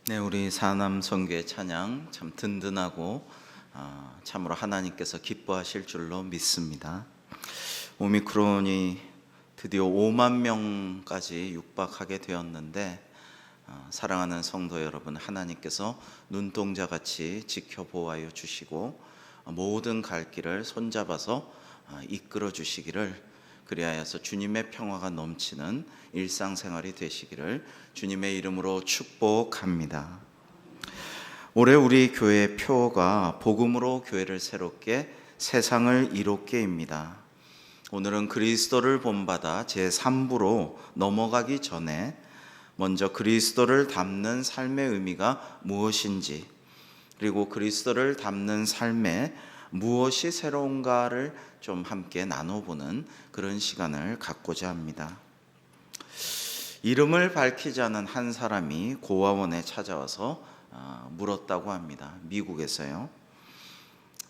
네, 우리 사남 성교의 찬양 참 든든하고 참으로 하나님께서 기뻐하실 줄로 믿습니다. 오미크론이 드디어 5만 명까지 육박하게 되었는데 사랑하는 성도 여러분, 하나님께서 눈동자같이 지켜보아여 주시고 모든 갈 길을 손잡아서 이끌어 주시기를, 그리하여서 주님의 평화가 넘치는 일상생활이 되시기를 주님의 이름으로 축복합니다. 올해 우리 교회 표어가 복음으로 교회를 새롭게 세상을 이롭게입니다. 오늘은 그리스도를 본받아 제3부로 넘어가기 전에 먼저 그리스도를 닮는 삶의 의미가 무엇인지, 그리고 그리스도를 닮는 삶에 무엇이 새로운가를 좀 함께 나눠보는 그런 시간을 갖고자 합니다. 이름을 밝히지 않은 한 사람이 고아원에 찾아와서 물었다고 합니다. 미국에서요.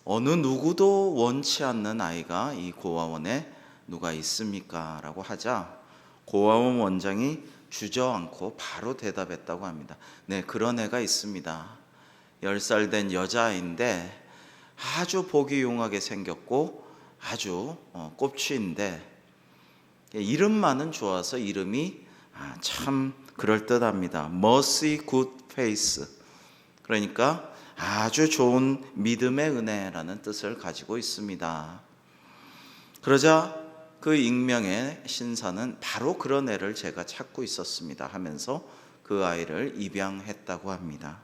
어느 누구도 원치 않는 아이가 이 고아원에 누가 있습니까? 라고 하자 고아원 원장이 주저앉고 바로 대답했다고 합니다. 네, 그런 애가 있습니다. 10살 된 여자아이인데 아주 보기 용하게 생겼고 아주 꼽추인데 이름만은 좋아서 이름이 참 그럴듯합니다. Mercy Good Face, 그러니까 아주 좋은 믿음의 은혜라는 뜻을 가지고 있습니다. 그러자 그 익명의 신사는 바로 그런 애를 제가 찾고 있었습니다 하면서 그 아이를 입양했다고 합니다.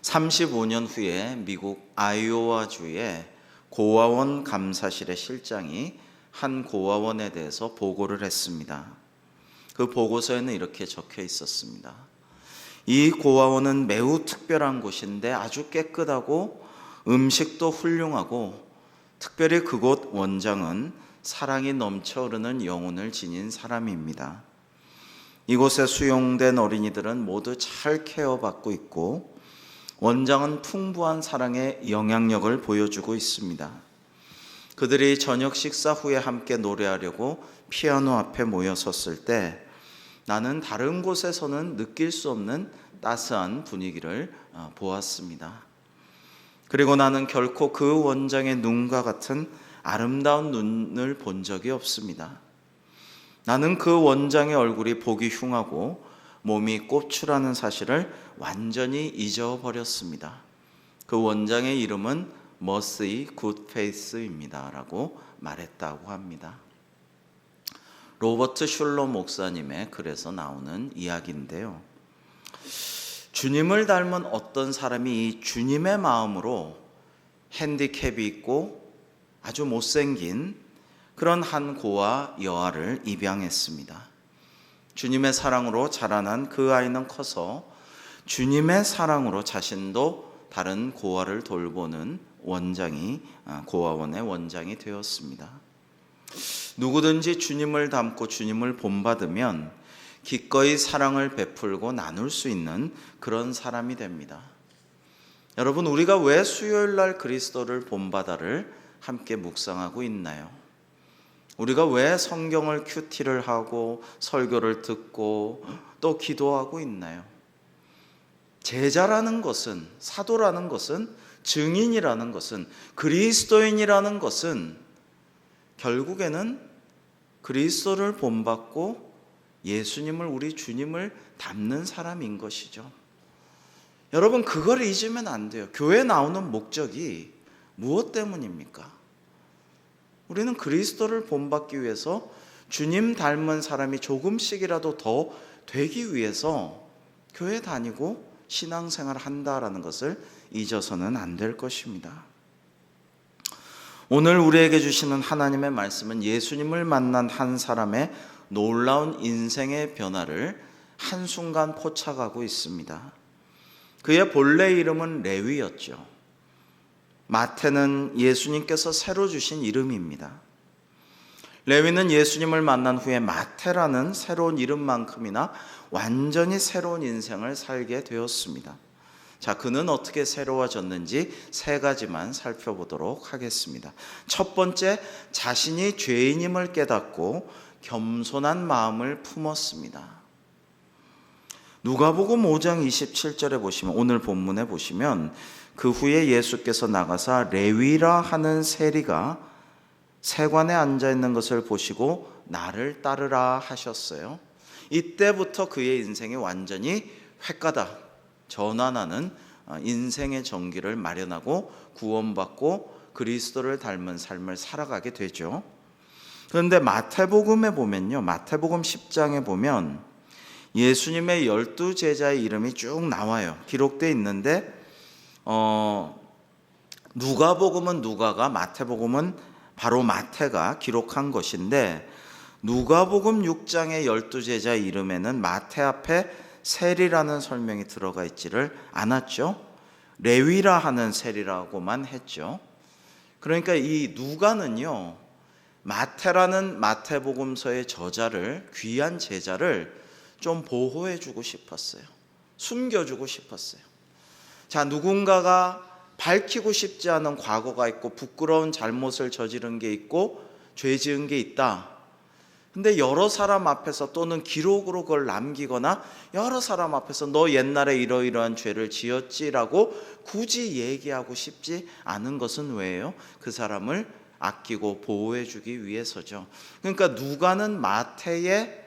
35년 후에 미국 아이오와주의 고아원 감사실의 실장이 한 고아원에 대해서 보고를 했습니다. 그 보고서에는 이렇게 적혀 있었습니다. 이 고아원은 매우 특별한 곳인데 아주 깨끗하고 음식도 훌륭하고, 특별히 그곳 원장은 사랑이 넘쳐 흐르는 영혼을 지닌 사람입니다. 이곳에 수용된 어린이들은 모두 잘 케어받고 있고 원장은 풍부한 사랑의 영향력을 보여주고 있습니다. 그들이 저녁 식사 후에 함께 노래하려고 피아노 앞에 모여섰을 때 나는 다른 곳에서는 느낄 수 없는 따스한 분위기를 보았습니다. 그리고 나는 결코 그 원장의 눈과 같은 아름다운 눈을 본 적이 없습니다. 나는 그 원장의 얼굴이 보기 흉하고 몸이 꼽추라는 사실을 완전히 잊어버렸습니다. 그 원장의 이름은 Mercy Good Face입니다 라고 말했다고 합니다. 로버트 슐러 목사님의 글에서 나오는 이야기인데요, 주님을 닮은 어떤 사람이 이 주님의 마음으로 핸디캡이 있고 아주 못생긴 그런 한 고아 여아를 입양했습니다. 주님의 사랑으로 자라난 그 아이는 커서 주님의 사랑으로 자신도 다른 고아를 돌보는 고아원의 원장이 되었습니다. 누구든지 주님을 닮고 주님을 본받으면 기꺼이 사랑을 베풀고 나눌 수 있는 그런 사람이 됩니다. 여러분, 우리가 왜 수요일 날 그리스도를 본받아를 함께 묵상하고 있나요? 우리가 왜 성경을 큐티를 하고 설교를 듣고 또 기도하고 있나요? 제자라는 것은, 사도라는 것은, 증인이라는 것은, 그리스도인이라는 것은 결국에는 그리스도를 본받고 예수님을, 우리 주님을 닮는 사람인 것이죠. 여러분, 그걸 잊으면 안 돼요. 교회 나오는 목적이 무엇 때문입니까? 우리는 그리스도를 본받기 위해서 주님 닮은 사람이 조금씩이라도 더 되기 위해서 교회 다니고 신앙생활 한다라는 것을 잊어서는 안 될 것입니다. 오늘 우리에게 주시는 하나님의 말씀은 예수님을 만난 한 사람의 놀라운 인생의 변화를 한순간 포착하고 있습니다. 그의 본래 이름은 레위였죠. 마태는 예수님께서 새로 주신 이름입니다. 레위는 예수님을 만난 후에 마태라는 새로운 이름만큼이나 완전히 새로운 인생을 살게 되었습니다. 자, 그는 어떻게 새로워졌는지 세 가지만 살펴보도록 하겠습니다. 첫 번째, 자신이 죄인임을 깨닫고 겸손한 마음을 품었습니다. 누가복음 5장 27절에 보시면, 오늘 본문에 보시면 그 후에 예수께서 나가사 레위라 하는 세리가 세관에 앉아 있는 것을 보시고 나를 따르라 하셨어요. 이때부터 그의 인생이 완전히 획가닥 전환하는 인생의 전기를 마련하고 구원받고 그리스도를 닮은 삶을 살아가게 되죠. 그런데 마태복음에 보면요, 마태복음 10장에 보면 예수님의 12 제자의 이름이 쭉 나와요. 기록되어 있는데 누가복음은 누가가, 마태복음은 바로 마태가 기록한 것인데, 누가복음 6장의 12 제자의 이름에는 마태 앞에 세리라는 설명이 들어가 있지를 않았죠. 레위라 하는 세리라고만 했죠. 그러니까 이 누가는요, 마태라는 마태복음서의 저자를, 귀한 제자를 좀 보호해주고 싶었어요. 숨겨주고 싶었어요. 자, 누군가가 밝히고 싶지 않은 과거가 있고 부끄러운 잘못을 저지른 게 있고 죄 지은 게 있다. 근데 여러 사람 앞에서 또는 기록으로 그걸 남기거나 여러 사람 앞에서 너 옛날에 이러이러한 죄를 지었지라고 굳이 얘기하고 싶지 않은 것은 왜예요? 그 사람을 아끼고 보호해주기 위해서죠. 그러니까 누가는 마태의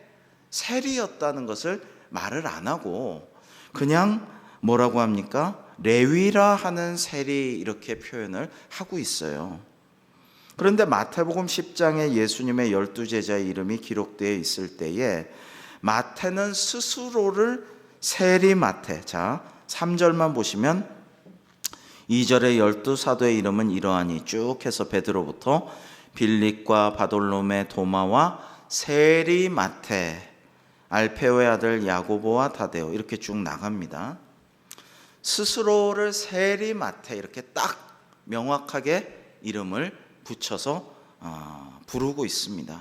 세리였다는 것을 말을 안 하고 그냥 뭐라고 합니까? 레위라 하는 세리, 이렇게 표현을 하고 있어요. 그런데 마태복음 10장에 예수님의 12 제자의 이름이 기록되어 있을 때에 마태는 스스로를 세리 마태, 자 3절만 보시면 2절에 12 사도의 이름은 이러하니, 쭉 해서 베드로부터 빌립과 바돌로메 도마와 세리 마태, 알페오의 아들 야고보와 다데오, 이렇게 쭉 나갑니다. 스스로를 세리 마태, 이렇게 딱 명확하게 이름을 붙여서 부르고 있습니다.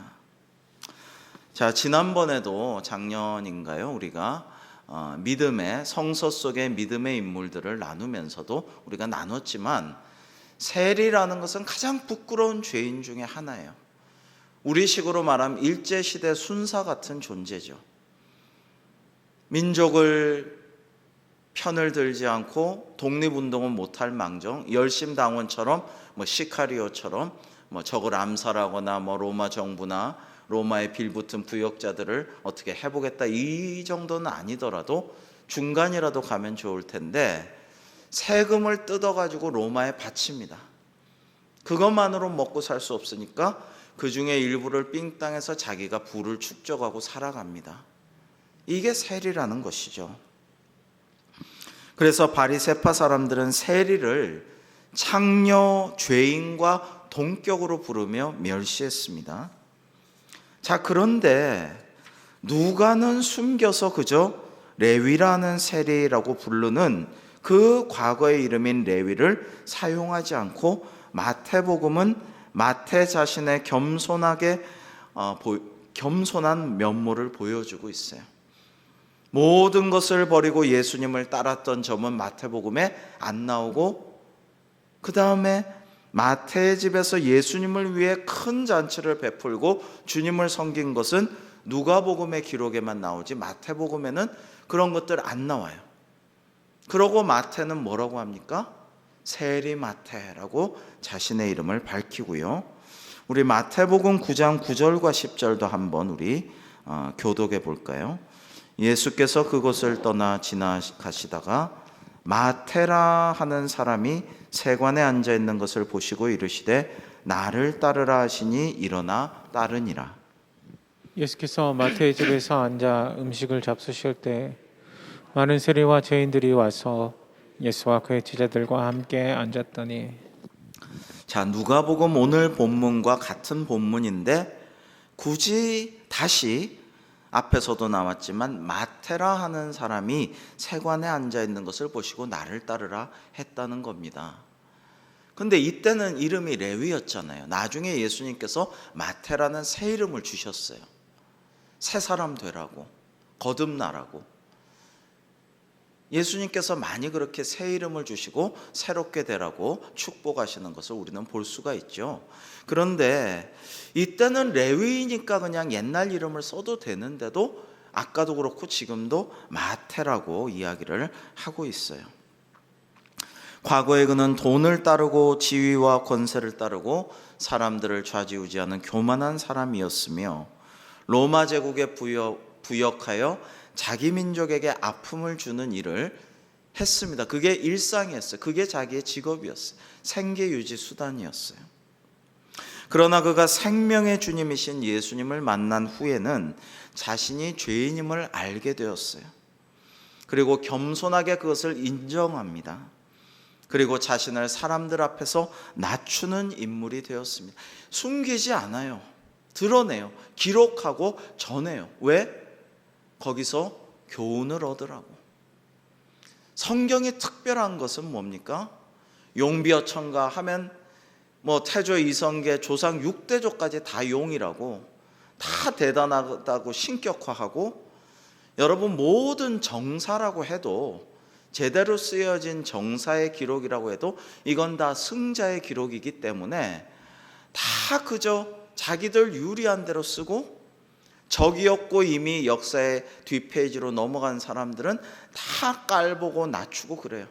자, 지난번에도 작년인가요? 우리가 믿음의, 성서 속의 믿음의 인물들을 나누면서도 우리가 나눴지만, 세리라는 것은 가장 부끄러운 죄인 중에 하나예요. 우리식으로 말하면 일제시대 순사 같은 존재죠. 민족을 편을 들지 않고 독립운동은 못할 망정, 열심당원처럼 시카리오처럼 적을 암살하거나 로마 정부나 로마에 빌붙은 부역자들을 어떻게 해보겠다, 이 정도는 아니더라도 중간이라도 가면 좋을 텐데 세금을 뜯어가지고 로마에 바칩니다. 그것만으로 먹고 살 수 없으니까 그 중에 일부를 삥땅에서 자기가 부를 축적하고 살아갑니다. 이게 세리라는 것이죠. 그래서 바리새파 사람들은 세리를 창녀, 죄인과 동격으로 부르며 멸시했습니다. 자, 그런데 누가는 숨겨서 그저 레위라는 세리라고 부르는 그 과거의 이름인 레위를 사용하지 않고, 마태복음은 마태 자신의 겸손한 면모를 보여주고 있어요. 모든 것을 버리고 예수님을 따랐던 점은 마태복음에 안 나오고, 그 다음에 마태의 집에서 예수님을 위해 큰 잔치를 베풀고 주님을 섬긴 것은 누가복음의 기록에만 나오지 마태복음에는 그런 것들 안 나와요. 그러고 마태는 뭐라고 합니까? 세리 마태라고 자신의 이름을 밝히고요. 우리 마태복음 9장 9절과 10절도 한번 우리 교독해 볼까요? 예수께서 그곳을 떠나 지나가시다가 마태라 하는 사람이 세관에 앉아 있는 것을 보시고 이르시되 나를 따르라 하시니 일어나 따르니라. 예수께서 마태의 집에서 앉아 음식을 잡수실 때 많은 세리와 죄인들이 와서 예수와 그의 제자들과 함께 앉았더니, 자, 누가복음 오늘 본문과 같은 본문인데 굳이 다시 앞에서도 나왔지만 마태라 하는 사람이 세관에 앉아 있는 것을 보시고 나를 따르라 했다는 겁니다. 근데 이때는 이름이 레위였잖아요. 나중에 예수님께서 마태라는 새 이름을 주셨어요. 새 사람 되라고, 거듭나라고. 예수님께서 많이 그렇게 새 이름을 주시고 새롭게 되라고 축복하시는 것을 우리는 볼 수가 있죠. 그런데 이때는 레위니까 그냥 옛날 이름을 써도 되는데도 아까도 그렇고 지금도 마태라고 이야기를 하고 있어요. 과거에 그는 돈을 따르고 지위와 권세를 따르고 사람들을 좌지우지하는 교만한 사람이었으며 로마 제국에 부역하여 자기 민족에게 아픔을 주는 일을 했습니다. 그게 일상이었어요. 그게 자기의 직업이었어요. 생계 유지 수단이었어요. 그러나 그가 생명의 주님이신 예수님을 만난 후에는 자신이 죄인임을 알게 되었어요. 그리고 겸손하게 그것을 인정합니다. 그리고 자신을 사람들 앞에서 낮추는 인물이 되었습니다. 숨기지 않아요. 드러내요. 기록하고 전해요. 왜? 거기서 교훈을 얻으라고. 성경이 특별한 것은 뭡니까? 용비어천가 하면 태조 이성계 조상 6대조까지 다 용이라고, 다 대단하다고 신격화하고, 여러분 모든 정사라고 해도, 제대로 쓰여진 정사의 기록이라고 해도 이건 다 승자의 기록이기 때문에 다 그저 자기들 유리한 대로 쓰고, 적이었고 이미 역사의 뒷페이지로 넘어간 사람들은 다 깔보고 낮추고 그래요.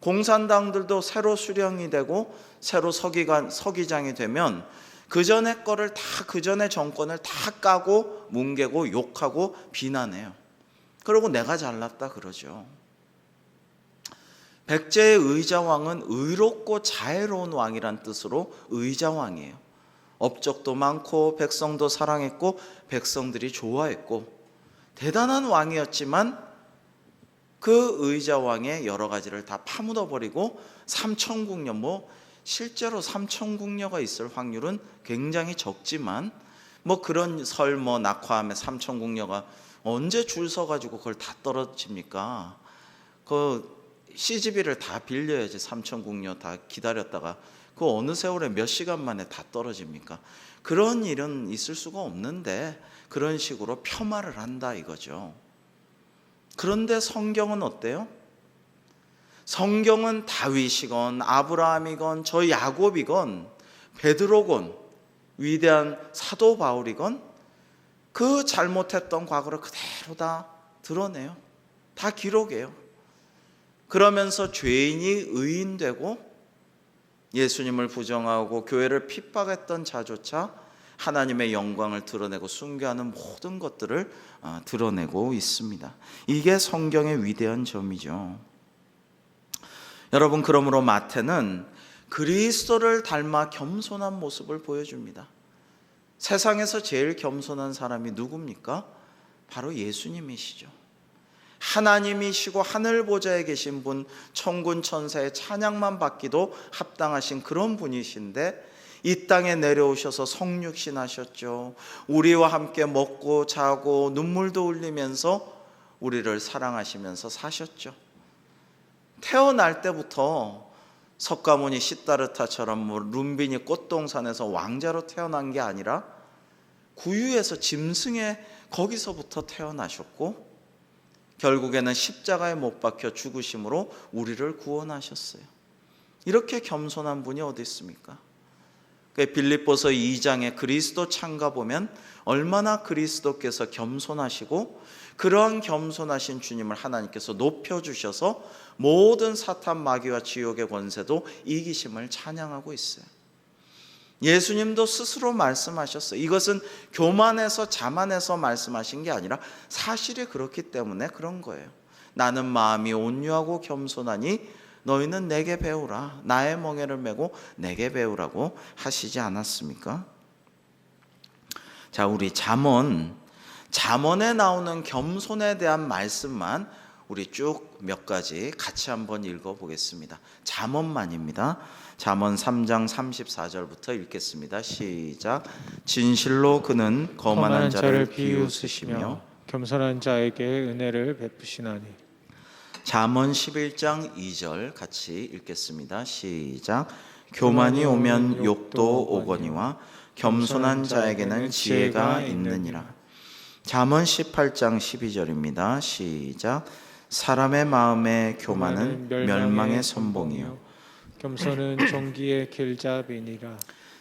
공산당들도 새로 수령이 되고 새로 서기장이 되면 그 전에 거를 다, 그 전에 정권을 다 까고 뭉개고 욕하고 비난해요. 그리고 내가 잘났다 그러죠. 백제의 의자왕은 의롭고 자애로운 왕이란 뜻으로 의자왕이에요. 업적도 많고 백성도 사랑했고 백성들이 좋아했고 대단한 왕이었지만 그 의자왕의 여러 가지를 다 파묻어버리고 삼천궁녀, 실제로 삼천궁녀가 있을 확률은 굉장히 적지만 그런 설 낙화암에 삼천궁녀가 언제 줄 서가지고 그걸 다 떨어집니까? 그 CGV를 다 빌려야지 삼천궁녀 다 기다렸다가 그 어느 세월에 몇 시간 만에 다 떨어집니까? 그런 일은 있을 수가 없는데 그런 식으로 폄하를 한다 이거죠. 그런데 성경은 어때요? 성경은 다윗이건 아브라함이건 저 야곱이건 베드로건 위대한 사도 바울이건 그 잘못했던 과거를 그대로 다 드러내요. 다 기록해요. 그러면서 죄인이 의인되고 예수님을 부정하고 교회를 핍박했던 자조차 하나님의 영광을 드러내고 순교하는 모든 것들을 드러내고 있습니다. 이게 성경의 위대한 점이죠. 여러분, 그러므로 마태는 그리스도를 닮아 겸손한 모습을 보여줍니다. 세상에서 제일 겸손한 사람이 누굽니까? 바로 예수님이시죠. 하나님이시고 하늘 보좌에 계신 분, 천군 천사의 찬양만 받기도 합당하신 그런 분이신데 이 땅에 내려오셔서 성육신 하셨죠. 우리와 함께 먹고 자고 눈물도 흘리면서 우리를 사랑하시면서 사셨죠. 태어날 때부터 석가모니 시다르타처럼 룸비니 꽃동산에서 왕자로 태어난 게 아니라 구유에서 짐승의 거기서부터 태어나셨고 결국에는 십자가에 못 박혀 죽으심으로 우리를 구원하셨어요. 이렇게 겸손한 분이 어디 있습니까? 빌립보서 2장에 그리스도 창가 보면 얼마나 그리스도께서 겸손하시고 그러한 겸손하신 주님을 하나님께서 높여주셔서 모든 사탄 마귀와 지옥의 권세도 이기심을 찬양하고 있어요. 예수님도 스스로 말씀하셨어요. 이것은 교만해서 자만해서 말씀하신 게 아니라 사실이 그렇기 때문에 그런 거예요. 나는 마음이 온유하고 겸손하니 너희는 내게 배우라. 나의 멍에를 메고 내게 배우라고 하시지 않았습니까? 자, 우리 잠언에 나오는 겸손에 대한 말씀만 우리 쭉 몇 가지 같이 한번 읽어보겠습니다. 잠언만입니다. 잠언 3장 34절부터 읽겠습니다. 시작. 진실로 그는 거만한 자를 비웃으시며 겸손한 자에게 은혜를 베푸시나니. 잠언 11장 2절 같이 읽겠습니다. 시작. 교만이 오면 욕도 오거니와 겸손한 자에게는 지혜가 있느니라. 잠언 18장 12절입니다. 시작. 사람의 마음에 교만은 멸망의 선봉이요 겸손은 종기의 길잡이니라.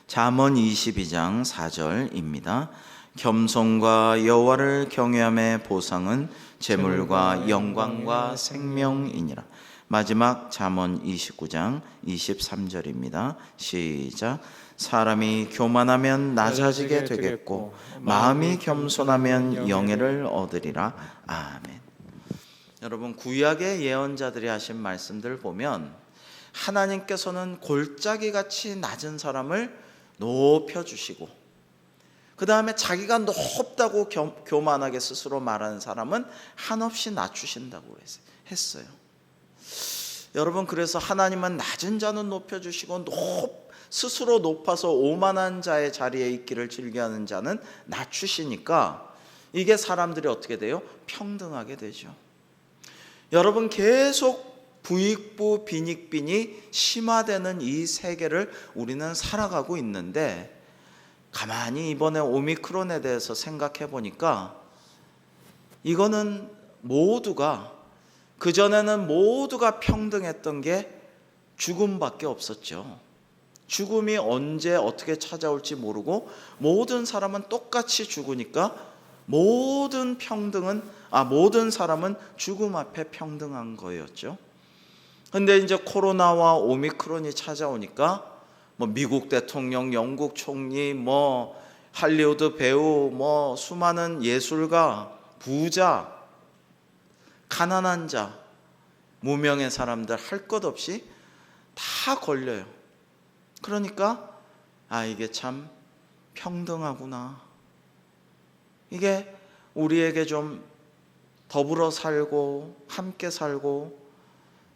잠언 22장 4절입니다. 겸손과 여호와를 경외함의 보상은 재물과 영광과 생명이니라. 마지막 잠언 29장 23절입니다. 시작. 사람이 교만하면 낮아지게 되겠고 마음이 겸손하면 영예를 얻으리라. 아멘. 여러분, 구약의 예언자들이 하신 말씀들 보면 하나님께서는 골짜기같이 낮은 사람을 높여주시고, 그 다음에 자기가 높다고 교만하게 스스로 말하는 사람은 한없이 낮추신다고 했어요. 여러분, 그래서 하나님은 낮은 자는 높여주시고 스스로 높아서 오만한 자의 자리에 있기를 즐겨하는 자는 낮추시니까 이게 사람들이 어떻게 돼요? 평등하게 되죠. 여러분, 계속 부익부 빈익빈이 심화되는 이 세계를 우리는 살아가고 있는데, 가만히 이번에 오미크론에 대해서 생각해 보니까 이거는 모두가, 그전에는 모두가 평등했던 게 죽음밖에 없었죠. 죽음이 언제 어떻게 찾아올지 모르고 모든 사람은 똑같이 죽으니까 모든 사람은 죽음 앞에 평등한 거였죠. 근데 이제 코로나와 오미크론이 찾아오니까 미국 대통령, 영국 총리, 할리우드 배우, 수많은 예술가, 부자, 가난한 자, 무명의 사람들 할 것 없이 다 걸려요. 그러니까 이게 참 평등하구나. 이게 우리에게 좀 더불어 살고 함께 살고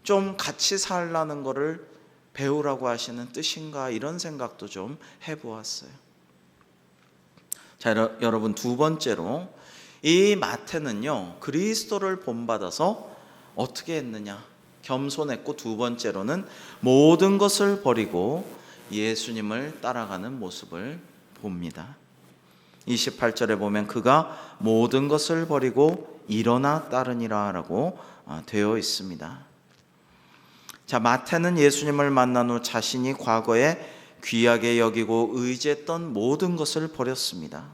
좀 같이 살라는 거를 배우라고 하시는 뜻인가, 이런 생각도 좀 해보았어요. 자, 여러분, 두 번째로 이 마태는요, 그리스도를 본받아서 어떻게 했느냐? 겸손했고, 두 번째로는 모든 것을 버리고 예수님을 따라가는 모습을 봅니다. 28절에 보면 그가 모든 것을 버리고 일어나 따르니라 라고 되어 있습니다. 자, 마태는 예수님을 만난 후 자신이 과거에 귀하게 여기고 의지했던 모든 것을 버렸습니다.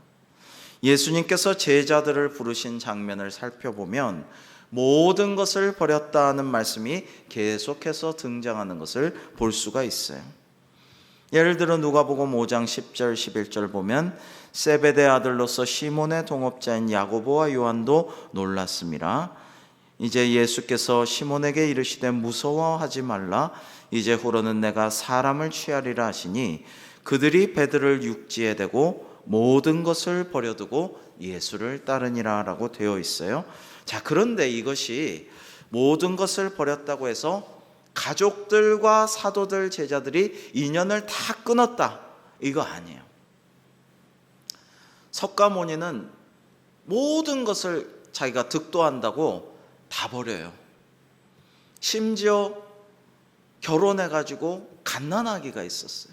예수님께서 제자들을 부르신 장면을 살펴보면 모든 것을 버렸다는 말씀이 계속해서 등장하는 것을 볼 수가 있어요. 예를 들어 누가복음 5장 10절 11절 보면 세베대 아들로서 시몬의 동업자인 야고보와 요한도 놀랐습니다. 이제 예수께서 시몬에게 이르시되 무서워하지 말라, 이제 후로는 내가 사람을 취하리라 하시니 그들이 베드로를 육지에 대고 모든 것을 버려두고 예수를 따르니라 라고 되어 있어요. 자, 그런데 이것이 모든 것을 버렸다고 해서 가족들과 사도들, 제자들이 인연을 다 끊었다, 이거 아니에요. 석가모니는 모든 것을 자기가 득도한다고 다 버려요. 심지어 결혼해가지고 갓난아기가 있었어요.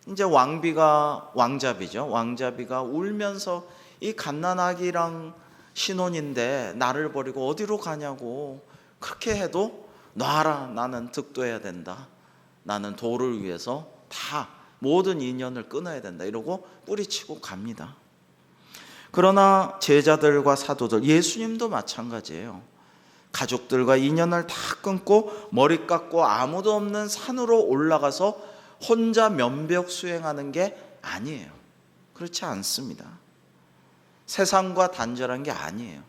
이제 왕자비죠. 왕자비가 울면서 이 갓난아기랑 신혼인데 나를 버리고 어디로 가냐고, 그렇게 해도 놔라, 나는 득도해야 된다, 나는 도를 위해서 다 모든 인연을 끊어야 된다, 이러고 뿌리치고 갑니다. 그러나 제자들과 사도들, 예수님도 마찬가지예요. 가족들과 인연을 다 끊고 머리 깎고 아무도 없는 산으로 올라가서 혼자 면벽 수행하는 게 아니에요. 그렇지 않습니다. 세상과 단절한 게 아니에요.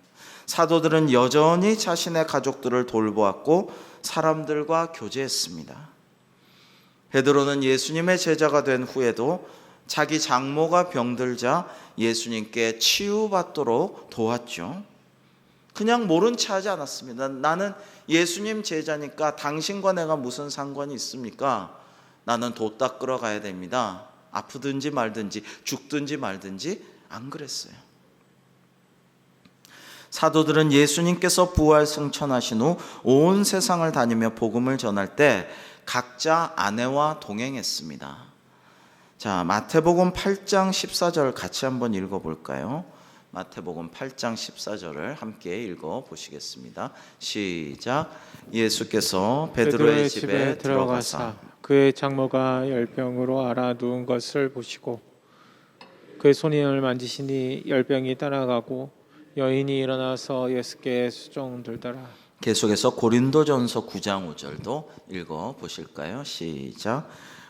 사도들은 여전히 자신의 가족들을 돌보았고 사람들과 교제했습니다. 베드로는 예수님의 제자가 된 후에도 자기 장모가 병들자 예수님께 치유받도록 도왔죠. 그냥 모른 체 하지 않았습니다. 나는 예수님 제자니까 당신과 내가 무슨 상관이 있습니까? 나는 도 닦으러 가야 됩니다. 아프든지 말든지 죽든지 말든지 안 그랬어요. 사도들은 예수님께서 부활 승천하신 후 온 세상을 다니며 복음을 전할 때 각자 아내와 동행했습니다. 자, 마태복음 8장 14절 같이 한번 읽어볼까요? 마태복음 8장 14절을 함께 읽어보시겠습니다. 시작. 예수께서 베드로의 집에 들어가사 그의 장모가 열병으로 앓아 누운 것을 보시고 그의 손을 만지시니 열병이 따라가고 여인이 일어나서 예수께 수종들더라. 계속해서 고린도전서 9장 5절도 읽어 보실까요? 시작.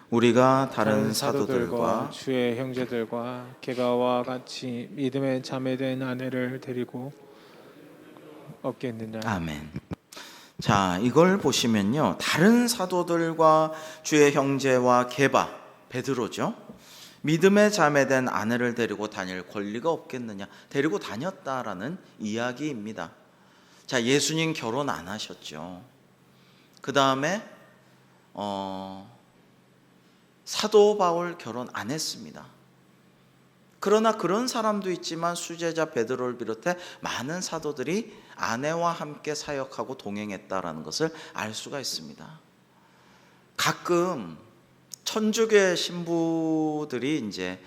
우리가 다른 사도들과 주의 형제들과 개가와 같이 믿음에 자매된 아내를 데리고 없겠느냐. 아멘. 자, 이걸 보시면요, 다른 사도들과 주의 형제와 게바, 베드로죠, 믿음에 자매된 아내를 데리고 다닐 권리가 없겠느냐, 데리고 다녔다라는 이야기입니다. 자, 예수님 결혼 안 하셨죠. 그 다음에 사도 바울 결혼 안 했습니다. 그러나 그런 사람도 있지만 수제자 베드로를 비롯해 많은 사도들이 아내와 함께 사역하고 동행했다라는 것을 알 수가 있습니다. 가끔 천주교 신부들이 이제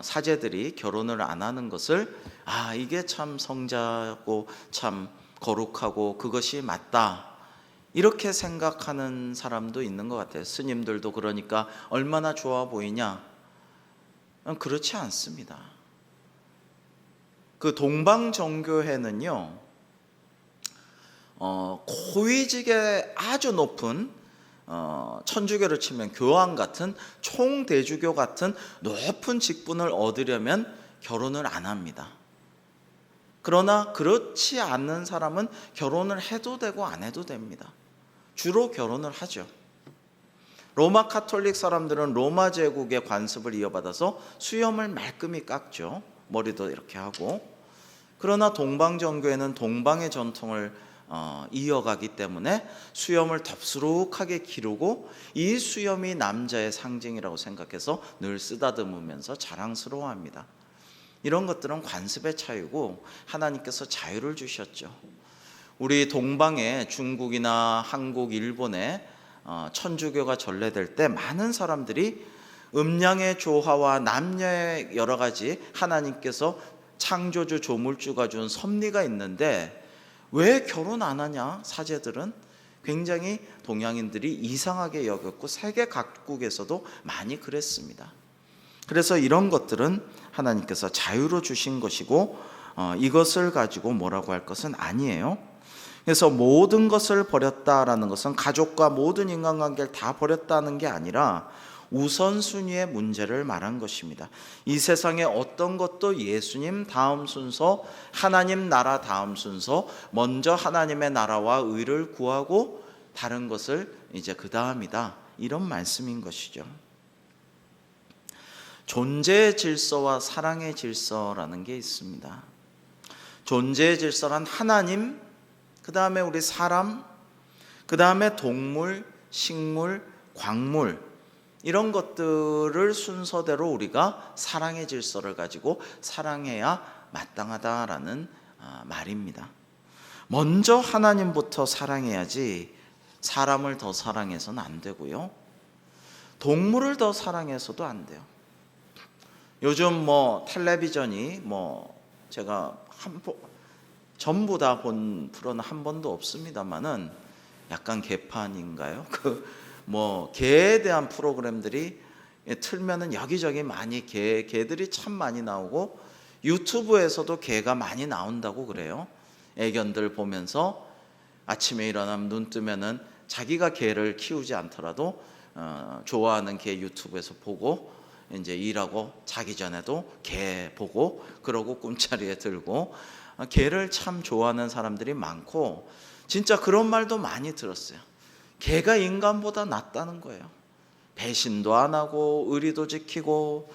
사제들이 결혼을 안 하는 것을 이게 참 성자고 참 거룩하고 그것이 맞다, 이렇게 생각하는 사람도 있는 것 같아요. 스님들도 그러니까 얼마나 좋아 보이냐? 그렇지 않습니다. 그 동방정교회는요, 고위직에 아주 높은 천주교를 치면 교황 같은 총대주교 같은 높은 직분을 얻으려면 결혼을 안 합니다. 그러나 그렇지 않는 사람은 결혼을 해도 되고 안 해도 됩니다. 주로 결혼을 하죠. 로마 카톨릭 사람들은 로마 제국의 관습을 이어받아서 수염을 말끔히 깎죠. 머리도 이렇게 하고. 그러나 동방정교회는 동방의 전통을 이어가기 때문에 수염을 덥수룩하게 기르고 이 수염이 남자의 상징이라고 생각해서 늘 쓰다듬으면서 자랑스러워합니다. 이런 것들은 관습의 차이고 하나님께서 자유를 주셨죠. 우리 동방에 중국이나 한국, 일본에 천주교가 전래될 때 많은 사람들이 음양의 조화와 남녀의 여러 가지 하나님께서 창조주 조물주가 준 섭리가 있는데 왜 결혼 안 하냐? 사제들은 굉장히 동양인들이 이상하게 여겼고 세계 각국에서도 많이 그랬습니다. 그래서 이런 것들은 하나님께서 자유로 주신 것이고 이것을 가지고 뭐라고 할 것은 아니에요. 그래서 모든 것을 버렸다라는 것은 가족과 모든 인간관계를 다 버렸다는 게 아니라 우선순위의 문제를 말한 것입니다. 이 세상에 어떤 것도 예수님 다음 순서, 하나님 나라 다음 순서, 먼저 하나님의 나라와 의를 구하고 다른 것을 이제 그 다음이다, 이런 말씀인 것이죠. 존재의 질서와 사랑의 질서라는 게 있습니다. 존재의 질서란 하나님, 그 다음에 우리 사람, 그 다음에 동물, 식물, 광물, 이런 것들을 순서대로 우리가 사랑의 질서를 가지고 사랑해야 마땅하다라는 말입니다. 먼저 하나님부터 사랑해야지 사람을 더 사랑해서는 안 되고요, 동물을 더 사랑해서도 안 돼요. 요즘 텔레비전이 제가 전부 다 본 프로는 한 번도 없습니다만은 약간 개판인가요? 개에 대한 프로그램들이 틀면은 여기저기 많이 개들이 참 많이 나오고 유튜브에서도 개가 많이 나온다고 그래요. 애견들 보면서 아침에 일어나면 눈 뜨면은 자기가 개를 키우지 않더라도 좋아하는 개 유튜브에서 보고 이제 일하고 자기 전에도 개 보고 그러고 꿈자리에 들고 개를 참 좋아하는 사람들이 많고 진짜 그런 말도 많이 들었어요. 개가 인간보다 낫다는 거예요. 배신도 안 하고 의리도 지키고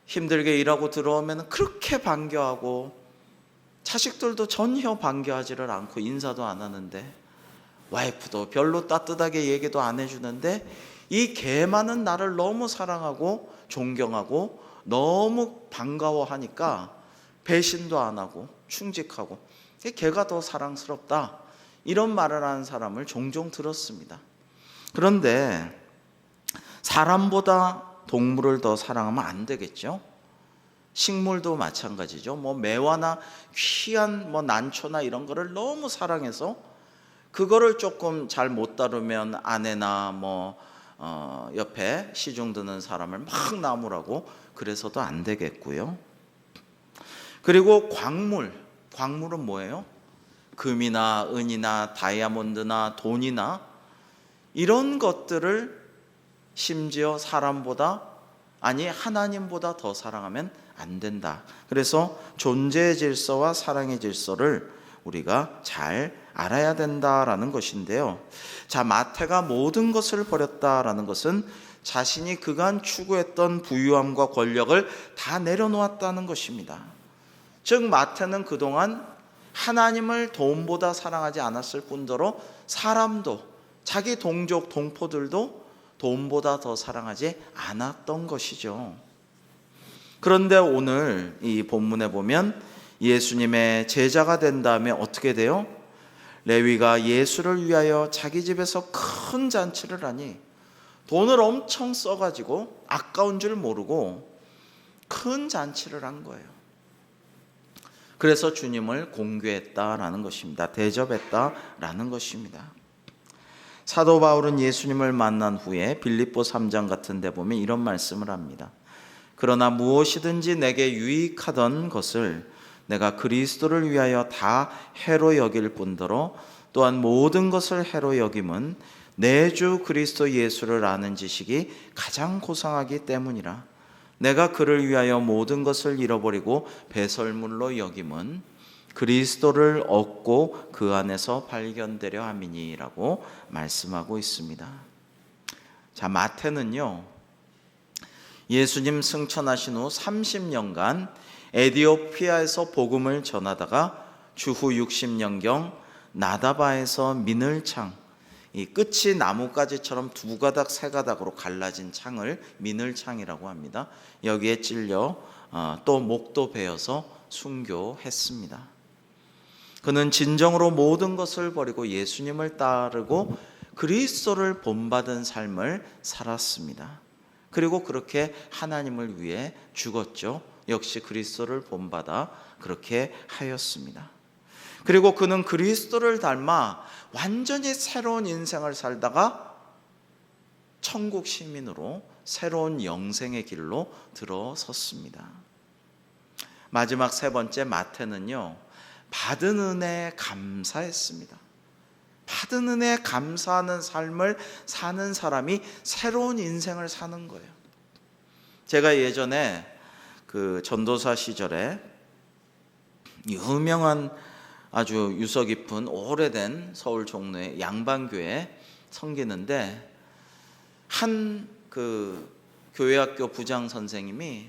힘들게 일하고 들어오면 그렇게 반겨하고 자식들도 전혀 반겨하지를 않고 인사도 안 하는데 와이프도 별로 따뜻하게 얘기도 안 해주는데 이 개만은 나를 너무 사랑하고 존경하고 너무 반가워하니까 배신도 안 하고 충직하고 개가 더 사랑스럽다, 이런 말을 하는 사람을 종종 들었습니다. 그런데 사람보다 동물을 더 사랑하면 안 되겠죠. 식물도 마찬가지죠. 매화나 귀한 난초나 이런 거를 너무 사랑해서 그거를 조금 잘 못 다루면 아내나 옆에 시중 드는 사람을 막 나무라고 그래서도 안 되겠고요. 그리고 광물은 뭐예요? 금이나 은이나 다이아몬드나 돈이나 이런 것들을 심지어 하나님보다 더 사랑하면 안 된다. 그래서 존재의 질서와 사랑의 질서를 우리가 잘 알아야 된다라는 것인데요. 자, 마태가 모든 것을 버렸다라는 것은 자신이 그간 추구했던 부유함과 권력을 다 내려놓았다는 것입니다. 즉 마태는 그동안 하나님을 돈보다 사랑하지 않았을 뿐더러 사람도, 자기 동족, 동포들도 돈보다 더 사랑하지 않았던 것이죠. 그런데 오늘 이 본문에 보면 예수님의 제자가 된 다음에 어떻게 돼요? 레위가 예수를 위하여 자기 집에서 큰 잔치를 하니 돈을 엄청 써가지고 아까운 줄 모르고 큰 잔치를 한 거예요. 그래서 주님을 공개했다라는 것입니다. 대접했다라는 것입니다. 사도 바울은 예수님을 만난 후에 빌립보 3장 같은 데 보면 이런 말씀을 합니다. 그러나 무엇이든지 내게 유익하던 것을 내가 그리스도를 위하여 다 해로 여길 뿐더러 또한 모든 것을 해로 여김은 내 주 그리스도 예수를 아는 지식이 가장 고상하기 때문이라. 내가 그를 위하여 모든 것을 잃어버리고 배설물로 여김은 그리스도를 얻고 그 안에서 발견되려 함이니라고 말씀하고 있습니다. 자, 마태는요, 예수님 승천하신 후 30년간 에디오피아에서 복음을 전하다가 주후 60년경 나다바에서 미늘창, 이 끝이 나뭇가지처럼 두 가닥 세 가닥으로 갈라진 창을 미늘창이라고 합니다. 여기에 찔려 또 목도 베어서 순교했습니다. 그는 진정으로 모든 것을 버리고 예수님을 따르고 그리스도를 본받은 삶을 살았습니다. 그리고 그렇게 하나님을 위해 죽었죠. 역시 그리스도를 본받아 그렇게 하였습니다. 그리고 그는 그리스도를 닮아 완전히 새로운 인생을 살다가 천국 시민으로 새로운 영생의 길로 들어섰습니다. 마지막 세 번째 마태는요, 받은 은혜에 감사했습니다. 받은 은혜에 감사하는 삶을 사는 사람이 새로운 인생을 사는 거예요. 제가 예전에 그 전도사 시절에 유명한 아주 유서 깊은 오래된 서울 종로의 양반교회 섬기는데 한 그 교회학교 부장 선생님이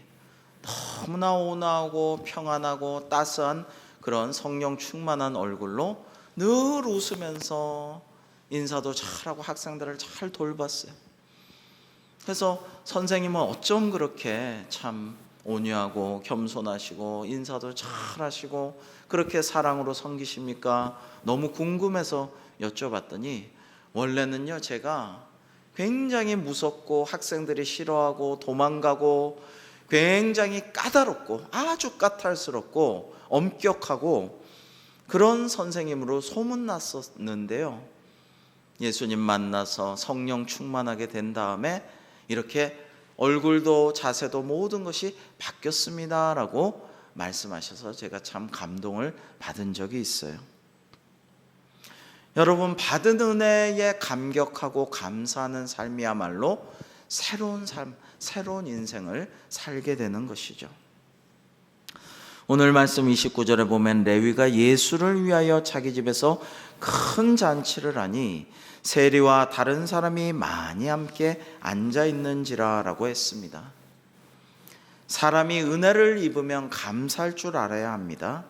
너무나 온화하고 평안하고 따스한 그런 성령 충만한 얼굴로 늘 웃으면서 인사도 잘하고 학생들을 잘 돌봤어요. 그래서 선생님은 어쩜 그렇게 참 온유하고 겸손하시고 인사도 잘하시고 그렇게 사랑으로 섬기십니까? 너무 궁금해서 여쭤봤더니 원래는요, 제가 굉장히 무섭고 학생들이 싫어하고 도망가고 굉장히 까다롭고 아주 까탈스럽고 엄격하고 그런 선생님으로 소문났었는데요, 예수님 만나서 성령 충만하게 된 다음에 이렇게 얼굴도 자세도 모든 것이 바뀌었습니다 라고 말씀하셔서 제가 참 감동을 받은 적이 있어요. 여러분, 받은 은혜에 감격하고 감사하는 삶이야말로 새로운 삶, 새로운 인생을 살게 되는 것이죠. 오늘 말씀 29절에 보면 레위가 예수를 위하여 자기 집에서 큰 잔치를 하니 세리와 다른 사람이 많이 함께 앉아 있는지라 라고 했습니다. 사람이 은혜를 입으면 감사할 줄 알아야 합니다.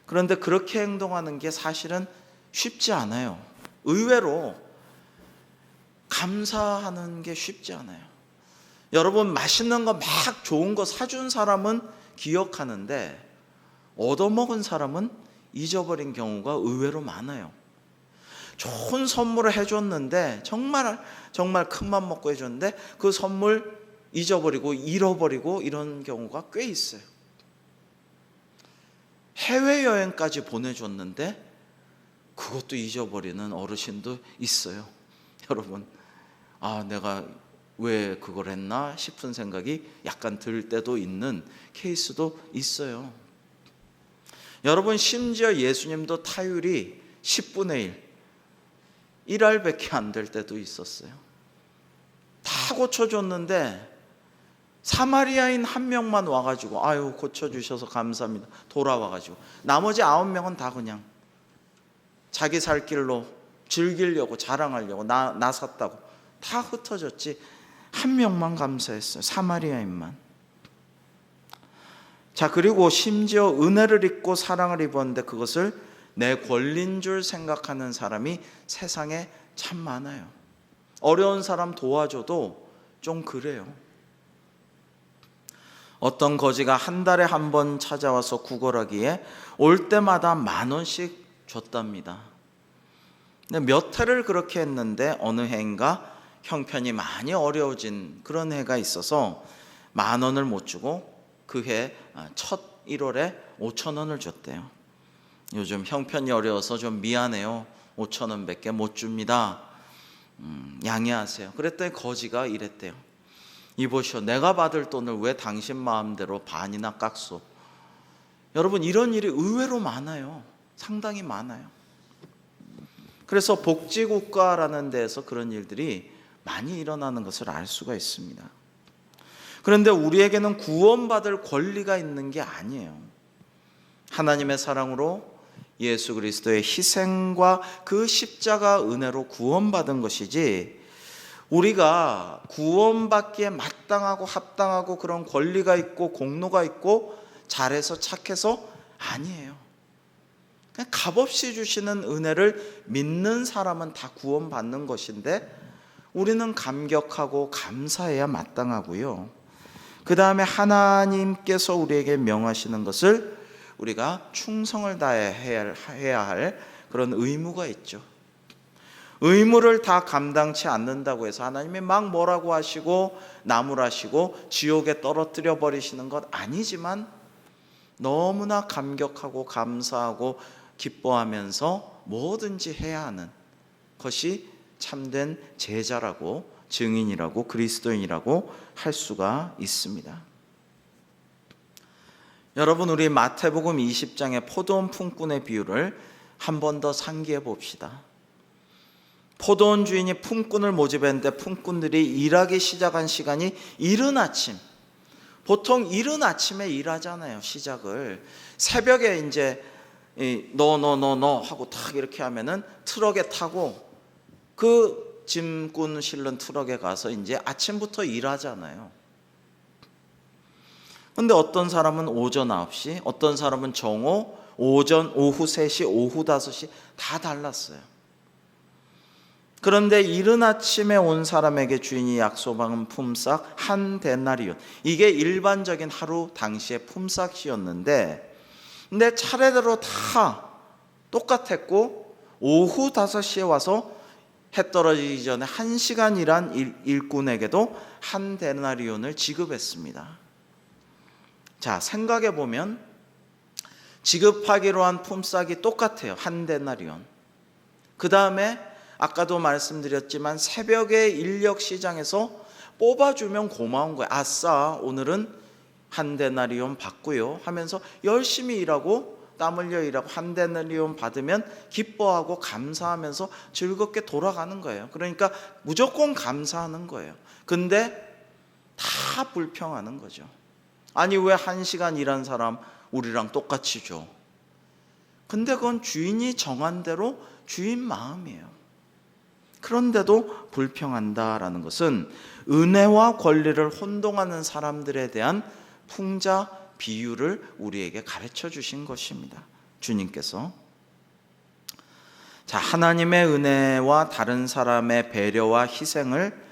그런데 그렇게 행동하는 게 사실은 쉽지 않아요. 의외로 감사하는 게 쉽지 않아요. 여러분, 맛있는 거 막 좋은 거 사준 사람은 기억하는데 얻어먹은 사람은 잊어버린 경우가 의외로 많아요. 좋은 선물을 해줬는데 정말 큰 맘 먹고 해줬는데 그 선물 잊어버리고 잃어버리고 이런 경우가 꽤 있어요. 해외여행까지 보내줬는데 그것도 잊어버리는 어르신도 있어요. 여러분, 내가 왜 그걸 했나 싶은 생각이 약간 들 때도 있는 케이스도 있어요. 여러분, 심지어 예수님도 타율이 10분의 1, 1알밖에 안 될 때도 있었어요. 다 고쳐줬는데 사마리아인 한 명만 와가지고 아유 고쳐주셔서 감사합니다 돌아와가지고 나머지 9명은 다 그냥 자기 살 길로 즐기려고 자랑하려고 나 샀다고 다 흩어졌지, 한 명만 감사했어요. 사마리아인만. 자, 그리고 심지어 은혜를 입고 사랑을 입었는데 그것을 내 권리인 줄 생각하는 사람이 세상에 참 많아요. 어려운 사람 도와줘도 좀 그래요. 어떤 거지가 한 달에 한 번 찾아와서 구걸하기에 올 때마다 10,000원씩 줬답니다. 근데 몇 해를 그렇게 했는데 어느 해인가 형편이 많이 어려워진 그런 해가 있어서 10,000원을 못 주고 그 해 첫 1월에 5,000원을 줬대요. 요즘 형편이 어려워서 좀 미안해요. 5,000원밖에 못 줍니다. 양해하세요. 그랬더니 거지가 이랬대요. 이보시오, 내가 받을 돈을 왜 당신 마음대로 반이나 깎소? 여러분, 이런 일이 의외로 많아요. 상당히 많아요. 그래서 복지국가라는 데에서 그런 일들이 많이 일어나는 것을 알 수가 있습니다. 그런데 우리에게는 구원받을 권리가 있는 게 아니에요. 하나님의 사랑으로 예수 그리스도의 희생과 그 십자가 은혜로 구원받은 것이지, 우리가 구원받기에 마땅하고 합당하고 그런 권리가 있고 공로가 있고 잘해서 착해서 아니에요. 그냥 값없이 주시는 은혜를 믿는 사람은 다 구원받는 것인데 우리는 감격하고 감사해야 마땅하고요. 그 다음에 하나님께서 우리에게 명하시는 것을 우리가 충성을 다해야 할 그런 의무가 있죠. 의무를 다 감당치 않는다고 해서 하나님이 막 뭐라고 하시고 나무라시고 지옥에 떨어뜨려 버리시는 것 아니지만 너무나 감격하고 감사하고 기뻐하면서 뭐든지 해야 하는 것이 참된 제자라고, 증인이라고, 그리스도인이라고 할 수가 있습니다. 여러분, 우리 마태복음 20장의 포도원 품꾼의 비유를 한 번 더 상기해 봅시다. 포도원 주인이 품꾼을 모집했는데 품꾼들이 일하기 시작한 시간이 이른 아침, 보통 이른 아침에 일하잖아요. 시작을 새벽에 이제 너 하고 탁 이렇게 하면은 트럭에 타고 그 짐꾼 실는 트럭에 가서 이제 아침부터 일하잖아요. 근데 어떤 사람은 오전 9시, 어떤 사람은 정오, 오전, 오후 3시, 오후 5시 다 달랐어요. 그런데 이른 아침에 온 사람에게 주인이 약속한 품삯 한 데나리온, 이게 일반적인 하루 당시의 품삯이었는데, 근데 차례대로 다 똑같았고 오후 5시에 와서 해 떨어지기 전에 1시간 일한 일꾼에게도 한 데나리온을 지급했습니다. 자, 생각해 보면 지급하기로 한 품삯이 똑같아요. 한 데나리온. 그 다음에 아까도 말씀드렸지만 새벽에 인력 시장에서 뽑아주면 고마운 거예요. 아싸, 오늘은 한 데나리온 받고요 하면서 열심히 일하고 땀 흘려 일하고 한 데나리온 받으면 기뻐하고 감사하면서 즐겁게 돌아가는 거예요. 그러니까 무조건 감사하는 거예요. 근데 다 불평하는 거죠. 아니, 왜 1시간 일한 사람 우리랑 똑같이 줘? 근데 그건 주인이 정한 대로 주인 마음이에요. 그런데도 불평한다라는 것은 은혜와 권리를 혼동하는 사람들에 대한 풍자 비유를 우리에게 가르쳐 주신 것입니다. 주님께서. 자, 하나님의 은혜와 다른 사람의 배려와 희생을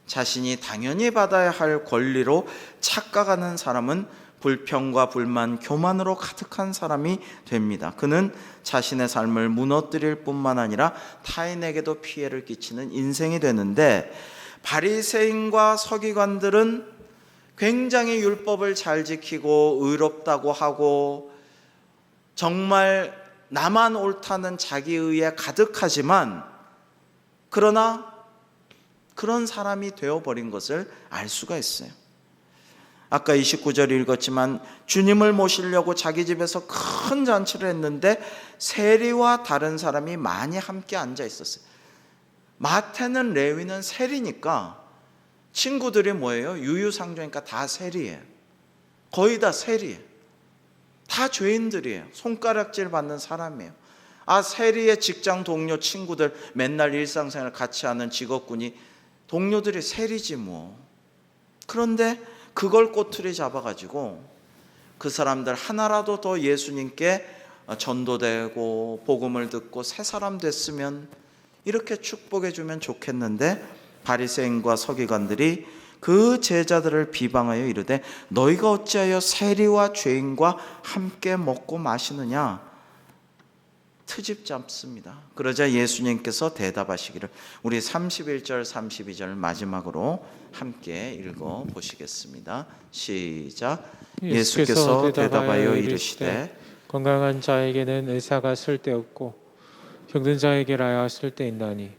자신이 당연히 받아야 할 권리로 착각하는 사람은 불평과 불만, 교만으로 가득한 사람이 됩니다. 그는 자신의 삶을 무너뜨릴 뿐만 아니라 타인에게도 피해를 끼치는 인생이 되는데, 바리새인과 서기관들은 굉장히 율법을 잘 지키고 의롭다고 하고 정말 나만 옳다는 자기의에 가득하지만, 그러나 그런 사람이 되어버린 것을 알 수가 있어요. 아까 29절 읽었지만 주님을 모시려고 자기 집에서 큰 잔치를 했는데 세리와 다른 사람이 많이 함께 앉아 있었어요. 마태는 레위는 세리니까 친구들이 뭐예요? 유유상종이니까 다 세리예요. 거의 다 세리예요. 다 죄인들이에요. 손가락질 받는 사람이에요. 세리의 직장 동료 친구들, 맨날 일상생활 같이 하는 직업군이 동료들이 세리지 뭐. 그런데 그걸 꼬투리 잡아가지고 그 사람들 하나라도 더 예수님께 전도되고 복음을 듣고 새 사람 됐으면, 이렇게 축복해 주면 좋겠는데 바리새인과 서기관들이 그 제자들을 비방하여 이르되 너희가 어찌하여 세리와 죄인과 함께 먹고 마시느냐. 트집 잡습니다. 그러자 예수님께서 대답하시기를, 우리 31절 32절 마지막으로 함께 읽어 보시겠습니다. 시작. 예수께서 대답하여 이르시되 건강한 자에게는 의사가 쓸데없고 병든 자에게라야 쓸데있나니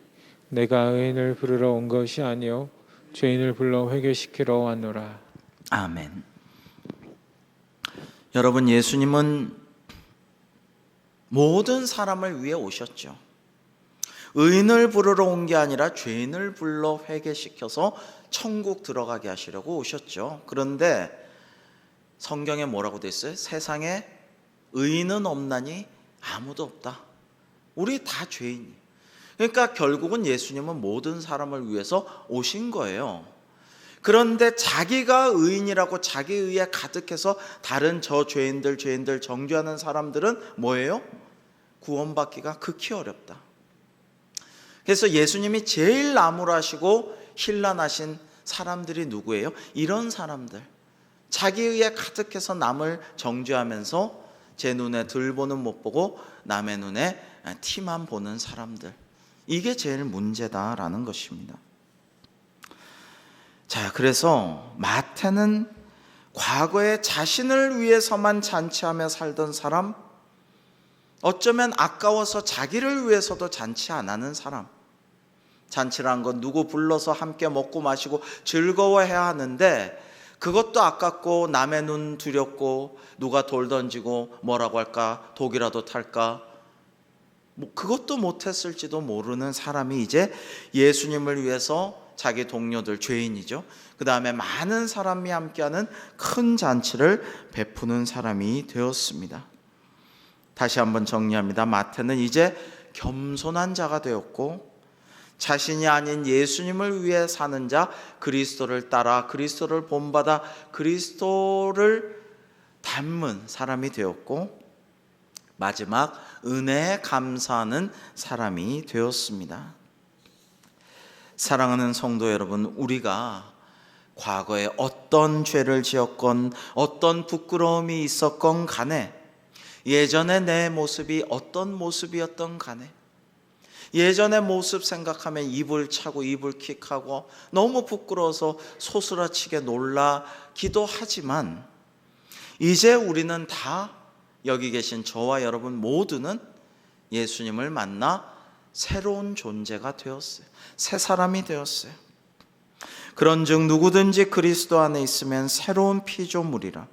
내가 의인을 부르러 온 것이 아니요 죄인을 불러 회개시키러 왔노라. 아멘. 여러분, 예수님은 모든 사람을 위해 오셨죠. 의인을 부르러 온 게 아니라 죄인을 불러 회개시켜서 천국 들어가게 하시려고 오셨죠. 그런데 성경에 뭐라고 돼 있어요? 세상에 의인은 없나니 아무도 없다. 우리 다 죄인이에요. 그러니까 결국은 예수님은 모든 사람을 위해서 오신 거예요. 그런데 자기가 의인이라고 자기 의에 가득해서 다른 저 죄인들 정죄하는 사람들은 뭐예요? 구원받기가 극히 어렵다. 그래서 예수님이 제일 나무라시고 힐난하신 사람들이 누구예요? 이런 사람들, 자기 의에 가득해서 남을 정죄하면서 제 눈에 들보는 못 보고 남의 눈에 티만 보는 사람들, 이게 제일 문제다라는 것입니다. 자, 그래서 마태는 과거에 자신을 위해서만 잔치하며 살던 사람, 어쩌면 아까워서 자기를 위해서도 잔치 안 하는 사람. 잔치란 건 누구 불러서 함께 먹고 마시고 즐거워해야 하는데 그것도 아깝고 남의 눈 두렵고 누가 돌 던지고 뭐라고 할까, 독이라도 탈까, 그것도 못했을지도 모르는 사람이 이제 예수님을 위해서 자기 동료들, 죄인이죠, 그 다음에 많은 사람이 함께하는 큰 잔치를 베푸는 사람이 되었습니다. 다시 한번 정리합니다. 마태는 이제 겸손한 자가 되었고 자신이 아닌 예수님을 위해 사는 자, 그리스도를 따라 그리스도를 본받아 그리스도를 닮은 사람이 되었고 마지막 은혜에 감사하는 사람이 되었습니다. 사랑하는 성도 여러분, 우리가 과거에 어떤 죄를 지었건 어떤 부끄러움이 있었건 간에, 예전에 내 모습이 어떤 모습이었던 간에, 예전의 모습 생각하면 이불 차고 이불 킥하고 너무 부끄러워서 소스라치게 놀라기도 하지만 이제 우리는 다, 여기 계신 저와 여러분 모두는 예수님을 만나 새로운 존재가 되었어요. 새 사람이 되었어요. 그런즉 누구든지 그리스도 안에 있으면 새로운 피조물이라.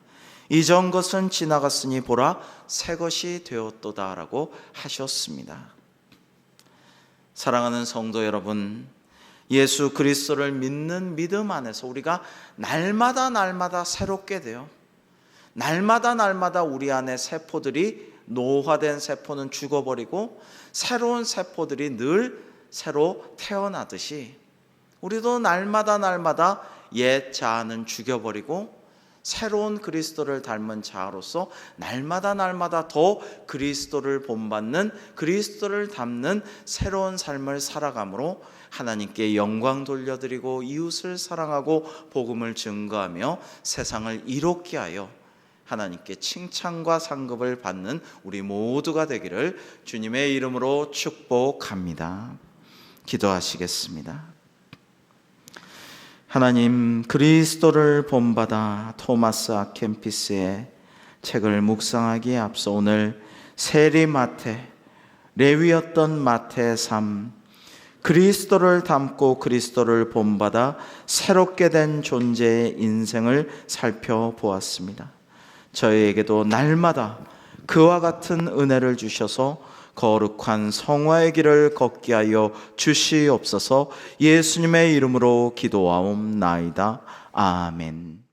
이전 것은 지나갔으니 보라 새 것이 되었도다라고 하셨습니다. 사랑하는 성도 여러분, 예수 그리스도를 믿는 믿음 안에서 우리가 날마다 새롭게 돼요. 날마다 우리 안에 세포들이, 노화된 세포는 죽어버리고 새로운 세포들이 늘 새로 태어나듯이 우리도 날마다 옛 자아는 죽여버리고 새로운 그리스도를 닮은 자아로서 날마다 더 그리스도를 본받는, 그리스도를 닮는 새로운 삶을 살아감으로 하나님께 영광 돌려드리고 이웃을 사랑하고 복음을 증거하며 세상을 이롭게 하여 하나님께 칭찬과 상급을 받는 우리 모두가 되기를 주님의 이름으로 축복합니다. 기도하시겠습니다. 하나님, 그리스도를 본받아 토마스 아켄피스의 책을 묵상하기에 앞서 오늘 세리 마태, 레위였던 마태의 삶, 그리스도를 닮고 그리스도를 본받아 새롭게 된 존재의 인생을 살펴보았습니다. 저희에게도 날마다 그와 같은 은혜를 주셔서 거룩한 성화의 길을 걷게 하여 주시옵소서. 예수님의 이름으로 기도하옵나이다. 아멘.